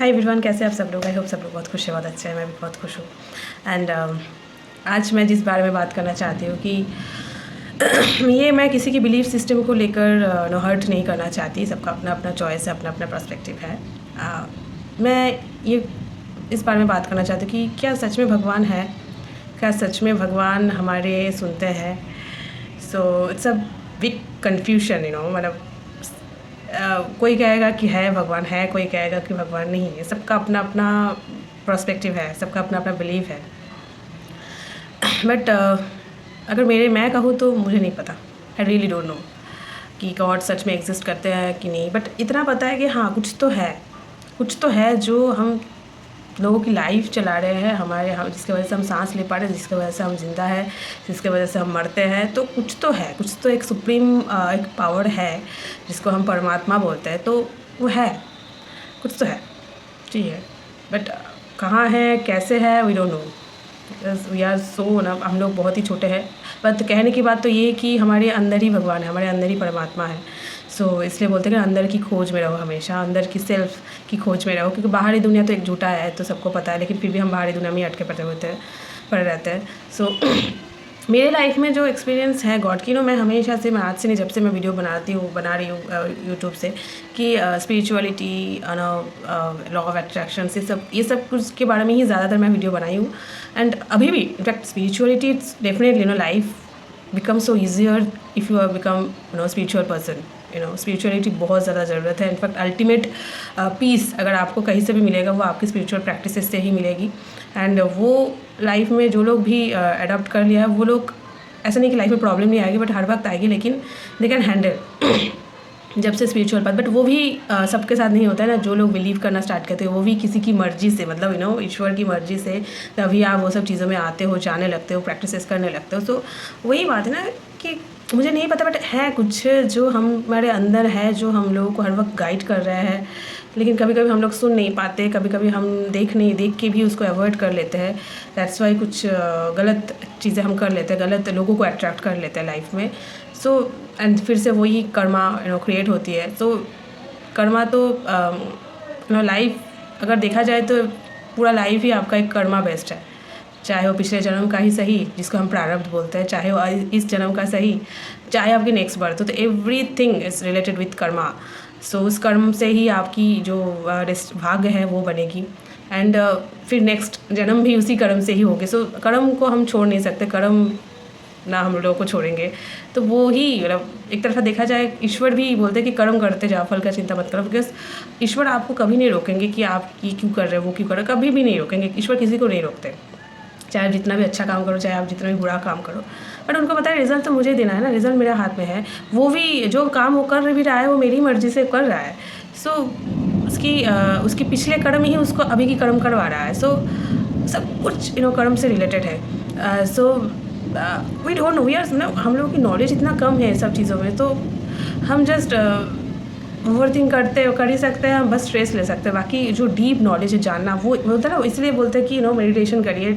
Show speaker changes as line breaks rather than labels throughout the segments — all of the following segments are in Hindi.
हाय एवरीवन, कैसे आप सब लोग? आई होप सब लोग बहुत खुश है, बहुत अच्छे हैं। मैं भी बहुत खुश हूँ। एंड आज मैं जिस बारे में बात करना चाहती हूँ कि ये मैं किसी की बिलीफ सिस्टम को लेकर हर्ट नहीं करना चाहती। सबका अपना अपना चॉइस है, अपना अपना पर्सपेक्टिव है। मैं ये इस बारे में बात करना चाहती हूँ कि क्या सच में भगवान है? क्या सच में भगवान हमारे सुनते हैं? So it's a big confusion, मतलब कोई कहेगा कि है भगवान है, कोई कहेगा कि भगवान नहीं है। सबका अपना अपना पर्सपेक्टिव है, सबका अपना अपना बिलीव है। बट अगर मैं कहूँ तो मुझे नहीं पता। आई रियली डोंट नो कि गॉड सच में एग्जिस्ट करते हैं कि नहीं। बट इतना पता है कि हाँ, कुछ तो है जो हम लोगों की लाइफ चला रहे हैं हम जिसकी वजह से हम सांस ले पा रहे हैं, जिसकी वजह से हम जिंदा है, जिसकी वजह से हम मरते हैं। तो कुछ तो है, कुछ तो एक सुप्रीम एक पावर है जिसको हम परमात्मा बोलते हैं। तो वो है, कुछ तो है, ठीक है। बट कहाँ है, कैसे है, we don't know. We are so ना, हम लोग बहुत ही छोटे हैं। बट कहने की बात तो ये कि हमारे अंदर ही भगवान है, हमारे अंदर ही परमात्मा है। सो इसलिए बोलते हैं कि अंदर की खोज में रहो, हमेशा अंदर की सेल्फ की खोज में रहो। क्योंकि बाहरी दुनिया तो एक झूठा है, तो सबको पता है, लेकिन फिर भी हम बाहरी दुनिया में ही अटके पड़े रहते हैं। सो मेरे लाइफ में जो एक्सपीरियंस है गॉड की, मैं हमेशा से, मैं आज से नहीं, जब से मैं वीडियो बना रही हूँ यूट्यूब से, कि स्पिरिचुअलिटी, लॉ ऑफ अट्रैक्शन, ये सब कुछ के बारे में ही ज़्यादातर मैं वीडियो बनाई हूँ। एंड अभी भी in fact spirituality, it's definitely life become so easier if you are become spiritual person. Spirituality बहुत ज़्यादा ज़रूरत है। इनफैक्ट अल्टीमेट पीस अगर आपको कहीं से भी मिलेगा, वो आपकी स्पिरिचुअल प्रैक्टिसेस से ही मिलेगी। एंड वो लाइफ में जो लोग भी अडॉप्ट कर लिया है, वो लोग, ऐसा नहीं कि लाइफ में प्रॉब्लम नहीं आएगी, बट हर वक्त आएगी, लेकिन दे कैन हैंडल जब से स्पिरिचुअल पाथ। बट वो भी सबके साथ नहीं होता है ना। जो लोग बिलीव करना स्टार्ट करते हैं, वो भी किसी की मर्जी से, मतलब ईश्वर की मर्जी से, तभी आप वो सब चीज़ों में आते हो, जाने लगते हो, प्रैक्टिसेस करने लगते हो। तो वही बात है ना कि मुझे नहीं पता, बट है कुछ जो हमारे अंदर है, जो हम लोगों को हर वक्त गाइड कर रहा है। लेकिन कभी कभी हम लोग सुन नहीं पाते, कभी कभी हम देख के भी उसको अवॉइड कर लेते हैं। दैट्स वाई कुछ गलत चीज़ें हम कर लेते हैं, गलत लोगों को अट्रैक्ट कर लेते हैं लाइफ में। सो एंड फिर से वही कर्मा क्रिएट होती है। सो कर्मा तो लाइफ अगर देखा जाए तो पूरा लाइफ ही आपका एक कर्मा बेस्ड है। चाहे वो पिछले जन्म का ही सही, जिसको हम प्रारब्ध बोलते हैं, चाहे वो इस जन्म का सही, चाहे आपकी नेक्स्ट बर्थ हो, तो everything is related with karma. So उस कर्म से ही आपकी जो भाग्य है वो बनेगी। एंड फिर नेक्स्ट जन्म भी उसी कर्म से ही होंगे। सो कर्म को हम छोड़ नहीं सकते, कर्म ना हम लोगों को छोड़ेंगे। तो वो ही, मतलब एक तरफा देखा जाए, ईश्वर भी बोलते हैं कि कर्म करते जाओ, फल का चिंता मत करो। बिकॉज ईश्वर आपको कभी नहीं रोकेंगे कि आप ये क्यों कर रहे हो, वो क्यों कर रहे हो, कभी भी नहीं रोकेंगे। ईश्वर किसी को नहीं रोकते, चाहे आप जितना भी अच्छा काम करो, चाहे आप जितना भी बुरा काम करो। बट उनको पता है रिजल्ट तो मुझे देना है ना, रिजल्ट मेरे हाथ में है। वो भी जो काम वो कर भी रहा है, वो मेरी मर्जी से कर रहा है। सो उसकी पिछले कर्म ही उसको अभी की कर्म करवा रहा है। सो सब कुछ कर्म से रिलेटेड है। सो वी डोंट नो, हम लोगों की नॉलेज इतना कम है सब चीज़ों में। तो हम जस्ट ओवरथिंक कर ही सकते हैं, हम बस स्ट्रेस ले सकते हैं। बाकी जो डीप नॉलेज है, जानना, वो होता है ना। इसलिए बोलते हैं कि मेडिटेशन करिए।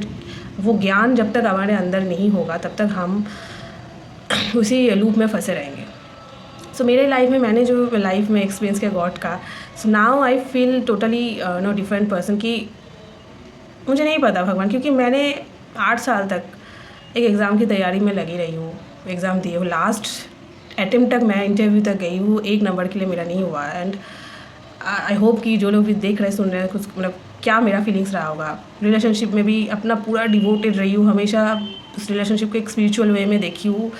वो ज्ञान जब तक हमारे अंदर नहीं होगा, तब तक हम उसी लूप में फंसे रहेंगे। सो मेरे लाइफ में, मैंने जो लाइफ में एक्सपीरियंस किया गॉड का, so now I feel totally different person. कि मुझे नहीं पता भगवान, क्योंकि मैंने 8 साल तक एक एग्ज़ाम की तैयारी में लगी रही हूँ, एग्ज़ाम दिए हूँ। लास्ट अटेम्प्ट तक मैं इंटरव्यू तक गई हूँ, 1 नंबर के लिए मेरा नहीं हुआ। एंड आई होप कि जो लोग भी देख रहे, सुन रहे हैं, कुछ मतलब क्या मेरा फीलिंग्स रहा होगा। रिलेशनशिप में भी अपना पूरा डिवोटेड रही हूँ, हमेशा उस रिलेशनशिप को एक स्पिरिचुअल वे में देखी हूँ,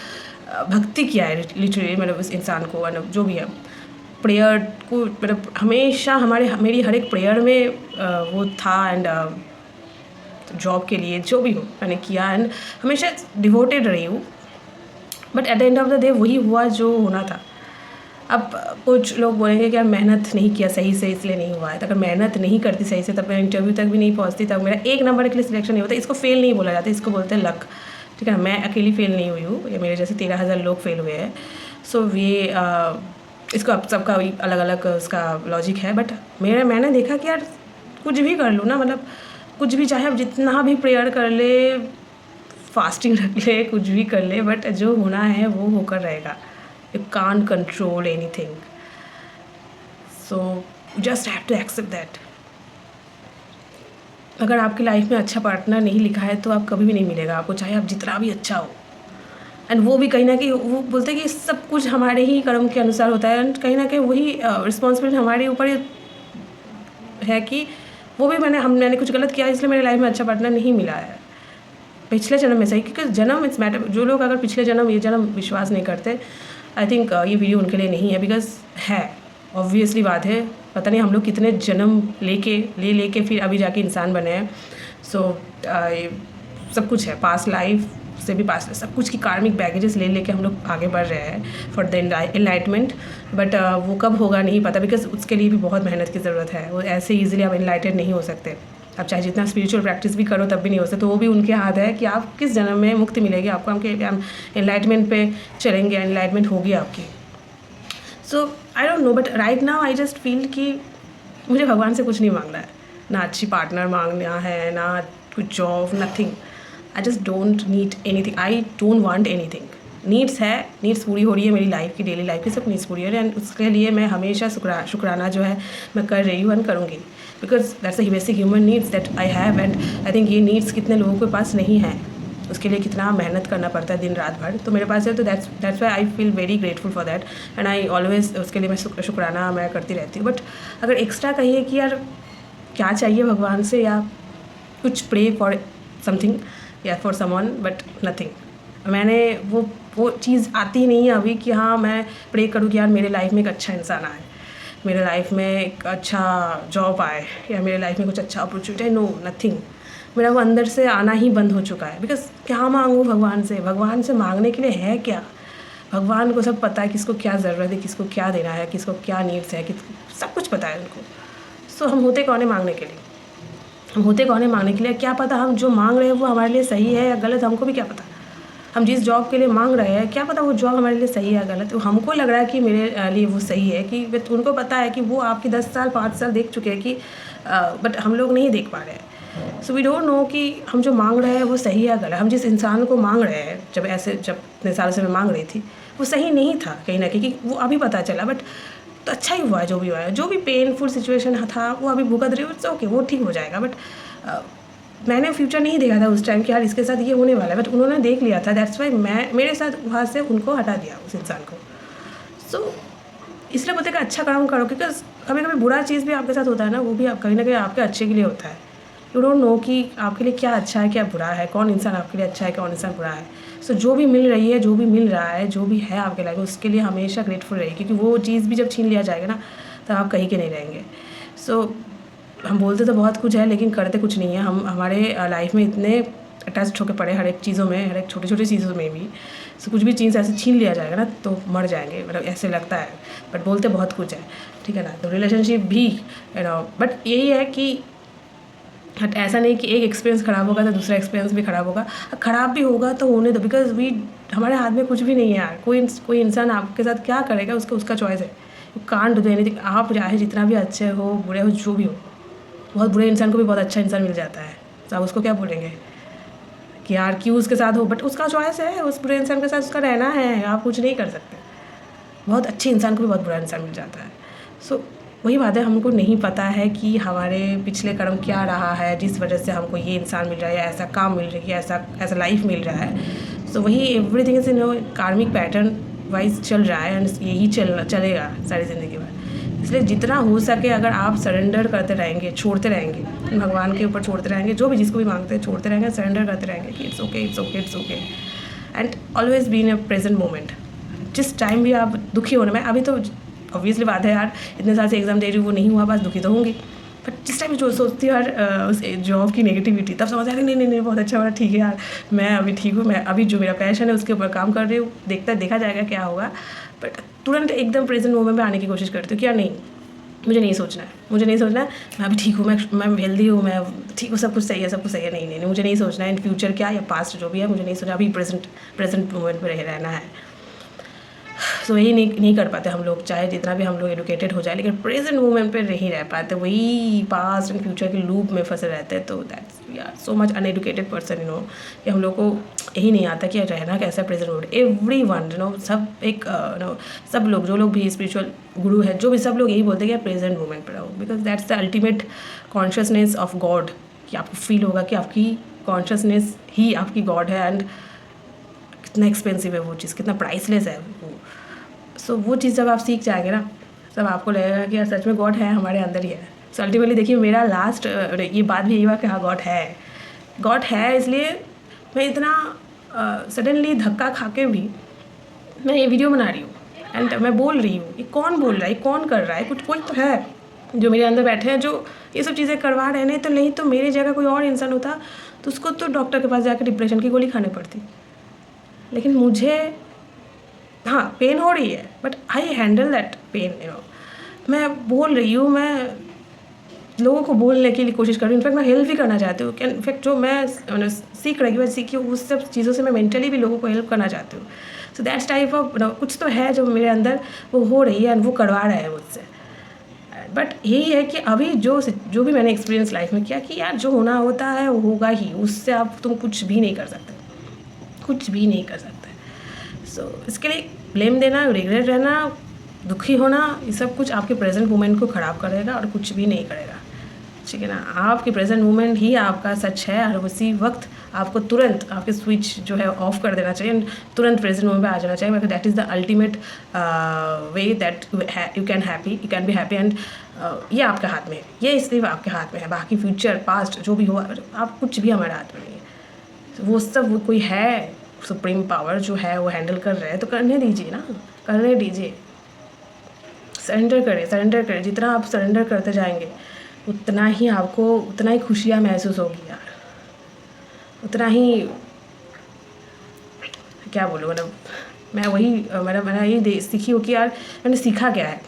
भक्ति किया है लिटरली, मतलब उस इंसान को, मतलब जो भी है, प्रेयर को, मतलब हमेशा मेरी हर एक प्रेयर में वो था। एंड जॉब के लिए जो भी हो मैंने किया, एंड हमेशा डिवोटेड रही हूँ। But at the end of the day वही हुआ जो होना था। अब कुछ लोग बोलेंगे कि यार मेहनत नहीं किया सही से, इसलिए नहीं हुआ है। तो अगर मेहनत नहीं करती सही से, तब मैं इंटरव्यू तक भी नहीं पहुंचती, तब मेरा 1 नंबर के लिए सिलेक्शन नहीं होता। इसको फेल नहीं बोला जाता, इसको बोलते हैं लक, ठीक है। मैं अकेली फेल नहीं हुई हूँ, ये मेरे जैसे 13,000 लोग फेल हुए हैं। सो ये इसको अब सबका अलग अलग उसका लॉजिक है। बट मैंने देखा कि यार कुछ भी कर लूँ ना, मतलब कुछ भी, चाहे आप जितना भी प्रेयर कर ले, फास्टिंग रख ले, कुछ भी कर ले, बट जो होना है वो होकर रहेगा। You can't control anything. So you just have to accept that. अगर आपकी लाइफ में अच्छा पार्टनर नहीं लिखा है तो आप कभी भी नहीं मिलेगा आपको, चाहे आप जितना भी अच्छा हो। एंड वो भी कहीं ना कहीं वो बोलते हैं कि सब कुछ हमारे ही कर्म के अनुसार होता है, एंड कहीं ना कहीं वही रिस्पॉन्सिबिलिटी हमारे ऊपर है कि वो भी मैंने कुछ गलत किया इसलिए मेरे लाइफ में अच्छा पार्टनर नहीं मिला है पिछले जन्म में सही, क्योंकि जन्म इट्स मैटर। जो लोग अगर पिछले जन्म ये जन्म विश्वास नहीं करते, आई थिंक ये वीडियो उनके लिए नहीं है। बिकॉज है ऑब्वियसली बात है, पता नहीं हम लोग कितने जन्म लेके फिर अभी जाके इंसान बने हैं। सो सब कुछ है, पास्ट लाइफ से भी पास्ट सब कुछ की कार्मिक बैगेजेस लेके हम लोग आगे बढ़ रहे हैं फॉर द एनलाइटमेंट। बट वो कब होगा नहीं पता, बिकॉज उसके लिए भी बहुत मेहनत की ज़रूरत है। वो ऐसे ईजिली आप एनलाइटेड नहीं हो सकते। आप चाहे जितना स्पिरिचुअल प्रैक्टिस भी करो तब भी नहीं हो सकते। तो वो भी उनके हाथ है कि आप किस जन्म में मुक्ति मिलेगी आपको, हम एनलाइटमेंट पे चलेंगे, एनलाइटमेंट होगी आपकी। So I don't know, but right now I just feel कि मुझे भगवान से कुछ नहीं मांगना है, ना अच्छी पार्टनर मांगना है, ना कुछ job, nothing. I just don't need anything, I don't want anything. Needs है, नीड्स पूरी हो रही है मेरी लाइफ की, डेली लाइफ की सब नीड्स पूरी हो रही है, एंड उसके लिए मैं हमेशा शुक्राना जो है मैं कर रही हूँ एंड करूँगी। Because that's the basic human needs that I have, and I think ये नीड्स कितने लोगों के पास नहीं है, उसके लिए कितना मेहनत करना पड़ता है दिन रात भर। तो मेरे पास है, तो that's why I feel very grateful for that, and I always उसके लिए मैं शुक्राना मैं करती रहती हूँ। बट अगर एक्स्ट्रा कहिए कि यार क्या चाहिए भगवान से, या कुछ प्रे फॉर समथिंग या फॉर समवन, बट नथिंग। मैंने वो चीज़ आती नहीं है अभी कि हाँ मैं प्रे करूँ कि यार मेरे लाइफ में एक अच्छा इंसान आए, मेरे लाइफ में एक अच्छा जॉब आए, या मेरे लाइफ में कुछ अच्छा अपॉर्चुनिटी। No, nothing. मेरा वो अंदर से आना ही बंद हो चुका है। बिकॉज क्या मांगूँ भगवान से मांगने के लिए है क्या? भगवान को सब पता है किसको क्या ज़रूरत है, किसको क्या देना है, किसको क्या नीड्स है, सब कुछ पता है उनको। सो हम होते कौन है मांगने के लिए? हम होते कौन है मांगने के लिए? क्या पता हम जो मांग रहे हैं वो हमारे लिए सही है या गलत, हमको भी क्या पता। हम जिस जॉब के लिए मांग रहे हैं क्या पता वो जॉब हमारे लिए सही है या गलत। तो हमको लग रहा है कि मेरे लिए वो सही है, कि उनको पता है कि वो आपकी 10 साल 5 साल देख चुके हैं कि बट हम लोग नहीं देख पा रहे हैं। सो वी डोंट नो कि हम जो मांग रहे हैं वो सही है या गलत। हम जिस इंसान को मांग रहे हैं, जब इतने साल से मैं मांग रही थी, वो सही नहीं था कहीं ना कहीं, कि वो अभी पता चला। बट तो अच्छा ही हुआ है, जो भी हुआ है, जो भी पेनफुल सिचुएशन था वो अभी भुगत रही हो, इट्स ओके, वो ठीक हो जाएगा। बट मैंने फ्यूचर नहीं देखा था उस टाइम कि यार इसके साथ ये होने वाला है, बट उन्होंने देख लिया था। दैट्स वाई मेरे साथ वहाँ से उनको हटा दिया उस इंसान को। सो इसलिए बोलते हैं कि अच्छा काम करो, क्योंकि कभी कभी बुरा चीज़ भी आपके साथ होता है ना, वो भी आप कहीं ना कहीं आपके अच्छे के लिए होता है। यू डोंट नो कि आपके लिए क्या अच्छा है क्या बुरा है, कौन इंसान आपके लिए अच्छा है कौन इंसान बुरा है। सो जो भी मिल रही है, जो भी मिल रहा है, जो भी है आपके लाइफ में, उसके लिए हमेशा ग्रेटफुल रहिए, क्योंकि वो चीज़ भी जब छीन लिया जाएगा ना तो आप कहीं के नहीं रहेंगे। सो हम बोलते तो बहुत कुछ है लेकिन करते कुछ नहीं है। हम हमारे लाइफ में इतने अटैच होकर पड़े हर एक चीज़ों में, हर एक छोटी छोटी चीज़ों में भी। सो कुछ भी चीज़ ऐसे छीन लिया जाएगा ना तो मर जाएंगे, मतलब ऐसे लगता है। बट बोलते बहुत कुछ है, ठीक है ना। तो रिलेशनशिप भी बट यही है कि ऐसा नहीं कि एक एक्सपीरियंस ख़राब होगा तो दूसरा एक्सपीरियंस भी ख़राब होगा। ख़राब भी होगा तो होने दो, बिकॉज हमारे हाथ में कुछ भी नहीं है यार। कोई इंसान आपके साथ क्या करेगा उसका चॉइस है। You can't do anything. आप चाहे जितना भी अच्छे हो बुरे हो जो भी हो, बहुत बुरे इंसान को भी बहुत अच्छा इंसान मिल जाता है, तो आप उसको क्या बोलेंगे कि यार क्यों उसके साथ हो। बट उसका चॉइस है, उस बुरे इंसान के साथ उसका रहना है, आप कुछ नहीं कर सकते। बहुत अच्छे इंसान को भी बहुत बुरा इंसान मिल जाता है। सो वही बात है, हमको नहीं पता है कि हमारे पिछले कर्म क्या रहा है जिस वजह से हमको ये इंसान मिल रहा है, या ऐसा काम मिल रहा है, ऐसा लाइफ मिल रहा है। सो वही एवरीथिंग इज कार्मिक पैटर्न वाइज चल रहा है, एंड यही चलेगा सारी ज़िंदगी में। इसलिए जितना हो सके अगर आप सरेंडर करते रहेंगे, छोड़ते रहेंगे, भगवान के ऊपर छोड़ते रहेंगे, जो भी जिसको भी मांगते हैं छोड़ते रहेंगे, सरेंडर करते रहेंगे कि it's okay it's okay it's okay, and always be in a present moment. जिस टाइम भी आप दुखी होने में, अभी तो ऑब्वियसली बात है यार, इतने साल से एग्जाम दे रही हूँ वो नहीं हुआ, बस दुखी तो होंगी। बट जिस टाइम जो सोचती हूँ यार उस जॉब की नेगेटिविटी, तब समझ आ रही नहीं बहुत अच्छा हो रहा, ठीक है यार मैं अभी ठीक हूँ, मैं अभी जो मेरा पैशन है उसके ऊपर काम कर रही हूँ, देखा जाएगा क्या होगा। बट तुरंत एकदम प्रेजेंट मोमेंट में आने की कोशिश करती हूँ कि यार नहीं, मुझे नहीं सोचना है, मैं अभी ठीक हूँ, मैं हेल्दी हूँ, मैं ठीक हूँ, सब कुछ सही है, नहीं मुझे नहीं सोचना है इन फ्यूचर क्या या पास्ट जो भी है, मुझे नहीं सोचना, अभी प्रेजेंट मोमेंट में रहना है। तो यही नहीं कर पाते हम लोग, चाहे जितना भी हम लोग एडुकेटेड हो जाए, लेकिन प्रेजेंट मोमेंट पे नहीं रह पाते, वही पास्ट एंड फ्यूचर के लूप में फंसे रहते हैं। तो that's we are so much uneducated person, कि हम लोग को यही नहीं आता कि रहना कैसा प्रेजेंट मोमेंट। एवरीवन सब एक सब लोग, जो लोग भी स्पिरिचुअल गुरु है, जो भी सब लोग यही बोलते हैं कि प्रेजेंट मोमेंट पर रहो, because that's the ultimate consciousness of God, कि आपको फील होगा कि आपकी कॉन्शियसनेस ही आपकी गॉड है, एंड कितना एक्सपेंसिव है वो चीज़, कितना प्राइसलेस है वो। सो वो चीज़ जब आप सीख जाएंगे ना, तब आपको लगेगा कि यार सच में गॉड है, हमारे अंदर ही है। सो अल्टीमेटली देखिए, मेरा लास्ट ये बात भी यही हुआ कि हाँ गॉड है। इसलिए मैं इतना सडनली धक्का खा के भी मैं ये वीडियो बना रही हूँ एंड मैं बोल रही हूँ। ये कौन बोल रहा है, कौन कर रहा है? कुछ कोई तो है जो मेरे अंदर बैठे हैं, जो ये सब चीज़ें करवा रहे हैं। नहीं तो मेरी जगह कोई और इंसान होता तो उसको तो डॉक्टर के पास जाकर डिप्रेशन की गोली खानी पड़ती। लेकिन मुझे, हाँ पेन हो रही है, but I handle that pain. मैं बोल रही हूँ, मैं लोगों को बोलने के लिए कोशिश कर रही हूँ। इनफैक्ट मैं हेल्प भी करना चाहती हूँ। इनफैक्ट जो मैं सीख रही हूँ, सीखी हूँ, उस सब चीज़ों से मैं मेंटली भी लोगों को हेल्प करना चाहती हूँ। सो दैट्स टाइप ऑफ कुछ तो है जो मेरे अंदर वो हो रही है एंड वो करवा रहा है मुझसे। बट यही है कि अभी जो भी मैंने एक्सपीरियंस लाइफ में किया कि यार जो होना होता है वो होगा ही, उससे आप तुम कुछ भी नहीं कर सकते, कुछ भी नहीं कर सकते। सो इसके लिए ब्लेम देना, रिग्रेट रहना, दुखी होना, ये सब कुछ आपके प्रेजेंट मोमेंट को ख़राब करेगा और कुछ भी नहीं करेगा। ठीक है ना? आपकी प्रेजेंट मोमेंट ही आपका सच है और उसी वक्त आपको तुरंत आपके स्विच जो है ऑफ कर देना चाहिए, तुरंत प्रेजेंट मोमेंट पे आ जाना चाहिए, because that is the ultimate way that you can be happy. And ये आपके हाथ में है, ये सिर्फ आपके हाथ में है। बाकी फ्यूचर पास्ट जो भी हो, आप कुछ भी हमारे हाथ में नहीं है। वो सब वो कोई है सुप्रीम पावर जो है वो हैंडल कर रहे हैं, तो करने दीजिए ना, करने दीजिए। सरेंडर करें। जितना आप सरेंडर करते जाएंगे उतना ही आपको उतना ही खुशियाँ महसूस होगी यार, उतना ही क्या बोलूँ। मतलब मैं वही मैंने यही सीखी हो कि यार मैंने सीखा क्या है।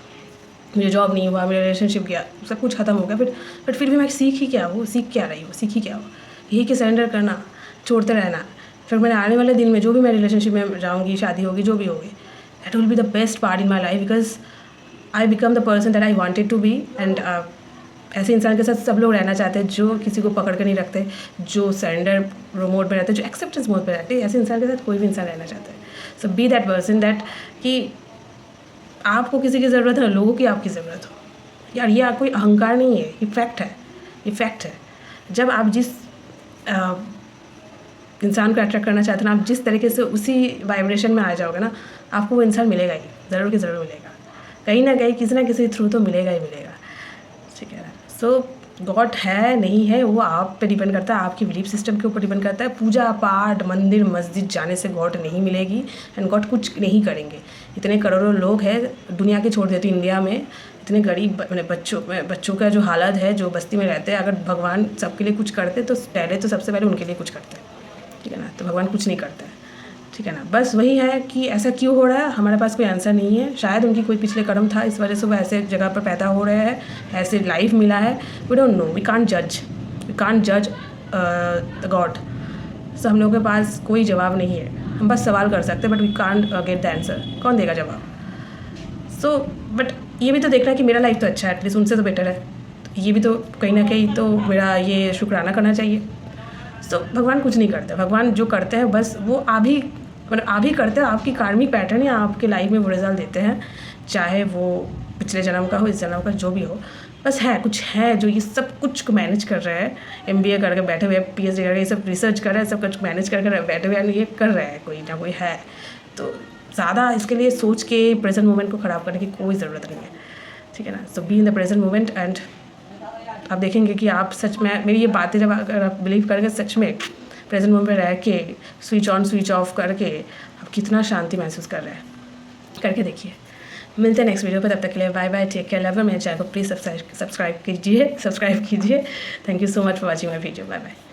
मुझे जॉब नहीं हुआ, मेरा रिलेशनशिप गया, सब कुछ ख़त्म हो गया, बट फिर भी मैं सीख क्या रही हूँ, यही कि सरेंडर करना, छोड़ते रहना। फिर मैंने आने वाले दिन में जो भी मैं रिलेशनशिप में जाऊँगी, शादी होगी, जो भी होगी, that will be the best part in my life, because I become the person that I wanted to be. And ऐसे इंसान के साथ सब लोग रहना चाहते हैं जो किसी को पकड़ कर नहीं रखते, जो सरेंडर मोड में रहते हैं, जो एक्सेप्टेंस मोड पे रहते हैं। ऐसे इंसान के साथ कोई भी इंसान रहना चाहता है। सो बी दैट पर्सन दैट कि आपको किसी की ज़रूरत है, लोगों की आपकी ज़रूरत हो। यार ये कोई अहंकार नहीं है, ये फैक्ट है। जब आप जिस इंसान को अट्रैक्ट करना चाहते हैं ना, आप जिस तरीके से उसी वाइब्रेशन में आ जाओगे ना, आपको वो इंसान मिलेगा ही, ज़रूर मिलेगा। कहीं ना कहीं किसी ना किसी थ्रू तो मिलेगा ही मिलेगा। ठीक है ना? सो गॉड है नहीं है वो आप पे डिपेंड करता है, आपकी बिलीफ सिस्टम के ऊपर डिपेंड करता है। पूजा पाठ, मंदिर मस्जिद जाने से गॉड नहीं मिलेगी एंड गॉड कुछ नहीं करेंगे। इतने करोड़ों लोग हैं दुनिया के, छोड़ देती इंडिया में, इतने गरीब बच्चों का जो हालत है, जो बस्ती में रहते हैं, अगर भगवान सबके लिए कुछ करते तो सबसे पहले उनके लिए कुछ करते हैं। ठीक है ना? तो भगवान कुछ नहीं करते हैं। ठीक है ना? बस वही है कि ऐसा क्यों हो रहा है, हमारे पास कोई आंसर नहीं है। शायद उनकी कोई पिछले कर्म था, इस वजह से वो ऐसे जगह पर पैदा हो रहे हैं, ऐसे लाइफ मिला है। We don't know, we can't जज द गॉड। सो हम लोगों के पास कोई जवाब नहीं है, हम बस सवाल कर सकते हैं, but we can't get the answer. कौन देगा जवाब? सो बट ये भी तो देखना है कि मेरा लाइफ तो अच्छा है, एटलीस्ट उनसे तो बेटर है। तो ये भी तो कहीं ना कहीं तो मेरा ये शुक्राना करना चाहिए। सो भगवान कुछ नहीं करते, भगवान जो करते हैं बस वो आप ही करते हैं। आपकी कार्मिक पैटर्न या आपके लाइफ में वो रिजल्ट देते हैं, चाहे वो पिछले जन्म का हो, इस जन्म का, जो भी हो। बस कुछ है जो ये सब कुछ को मैनेज कर रहे हैं, MBA करके बैठे हुए, PhD करके ये सब रिसर्च कर रहे हैं, सब कुछ मैनेज करके बैठे हुए ये कर रहे हैं, कोई ना कोई है। तो ज़्यादा इसके लिए सोच के प्रेजेंट मोमेंट को ख़राब करने की कोई ज़रूरत नहीं है। ठीक है ना? So be in the present moment and आप देखेंगे कि आप सच में मेरी ये बातें जब अगर आप बिलीव करके सच में प्रेजेंट मोमेंट में रह के स्विच ऑन स्विच ऑफ करके आप कितना शांति महसूस कर रहे हैं, करके देखिए। मिलते हैं नेक्स्ट वीडियो पर, तब तक के लिए bye bye, take care love. मेरे चैनल को प्लीज़ सब्सक्राइब कीजिए। Thank you so much for watching my video. Bye bye.